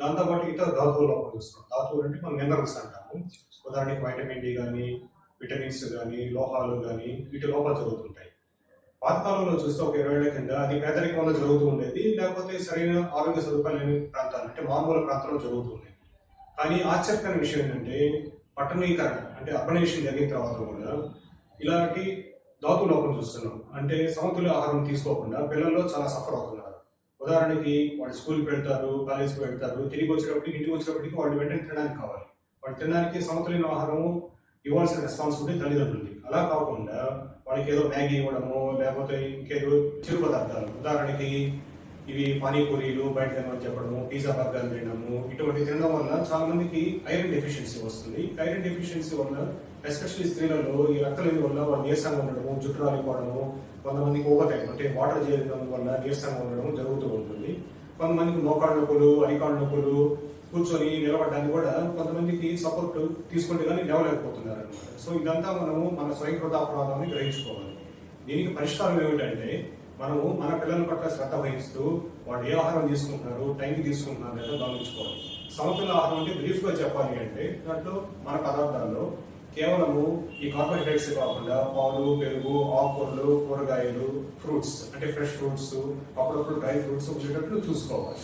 దాంతోపాటు ఇతర ధాతువుల లోపం చూస్తాం. ధాతువులు అంటే మనం మినరల్స్ అంటాము. ఉదాహరణకి వైటమిన్ డి కానీ, విటమిన్స్ కానీ, లోహాలు కానీ వీటి లోపాలు జరుగుతుంటాయి. పాతకాలంలో చూస్తే ఒక 20 ఏళ్ల కింద అది పేదరికం వల్ల జరుగుతూ ఉండేది, లేకపోతే సరైన ఆరోగ్య సదుపాయాలు లేని ప్రాంతాలు అంటే మారుమూల ప్రాంతాల్లో జరుగుతూ ఉండేది. కానీ ఆశ్చర్యకరమైన విషయం ఏంటంటే పట్టణీకరణ అంటే అర్బనైజేషన్ జరిగిన తర్వాత కూడా ఇలాంటి ధాతు లోపం చూస్తున్నాం. అంటే సమతుల్య ఆహారం తీసుకోకుండా పిల్లల్లో చాలా సఫర్ అవుతున్నారు. ఉదాహరణకి వాళ్ళు స్కూల్కి వెళ్తారు, కాలేజీకి వెళ్తారు, తిరిగి వచ్చేటప్పటికి ఇంటికి వచ్చేటప్పటికి వాళ్ళు వెంటనే తినడానికి కావాలి. వాళ్ళు తినడానికి సమతుల్య ఆహారము ఇవ్వాల్సిన రెస్పాన్సిబిలిటీ తల్లిదండ్రులది. అలా కాకుండా వాళ్ళకి ఏదో మ్యాగీ ఇవ్వడము, లేకపోతే ఇంకేదో చిరు పదార్థాలు, ఉదాహరణకి ఇవి పానీపూరీలు బయట తినమని చెప్పడము, పిజ్జా బర్గర్లు తినడము, ఇటువంటి తినడం వల్ల చాలా మందికి ఐరన్ డెఫిషియన్సీ వస్తుంది. ఐరన్ డెఫిషియన్సీ వల్ల ఎస్పెషల్లీ స్త్రీలలో ఈ రక్తలేమి వల్ల వాళ్ళు నీరసంగా ఉండడము, జుట్టు రాలిపోవడము, కొంతమందికి ఓవర్టైం అంటే వాటర్ చేయడం వల్ల నీరసంగా ఉండడం జరుగుతూ ఉంటుంది. కొంతమందికి మోకాళ్ళ నొప్పులు, అరికాళ్ళ నొప్పులు, కూర్చొని నిలబడడానికి కూడా కొంతమందికి సపోర్ట్ తీసుకుంటే కానీ లేవలేకపోతున్నారు అనమాట. సో ఇదంతా మనము మన స్వయంకృతాపరాధాన్ని గ్రహించుకోవాలి. దీనికి పరిష్కారం ఏమిటంటే మనము మన పిల్లల పట్ల శ్రద్ధ వహిస్తూ వాళ్ళు ఏ ఆహారం తీసుకుంటున్నారు, టైంకి తీసుకుంటున్నారు లేదా గమనించుకోవాలి. సమతుల్య ఆహారం అంటే బ్రీఫ్గా చెప్పాలి అంటే దాంట్లో మన పదార్థాల్లో కేవలము ఈ కార్బోహైడ్రేట్స్ కాకుండా పాలు, పెరుగు, ఆకుకూరలు, కూరగాయలు, ఫ్రూట్స్ అంటే ఫ్రెష్ ఫ్రూట్స్, అప్పుడప్పుడు డ్రై ఫ్రూట్స్ ఉండేటట్లు చూసుకోవాలి.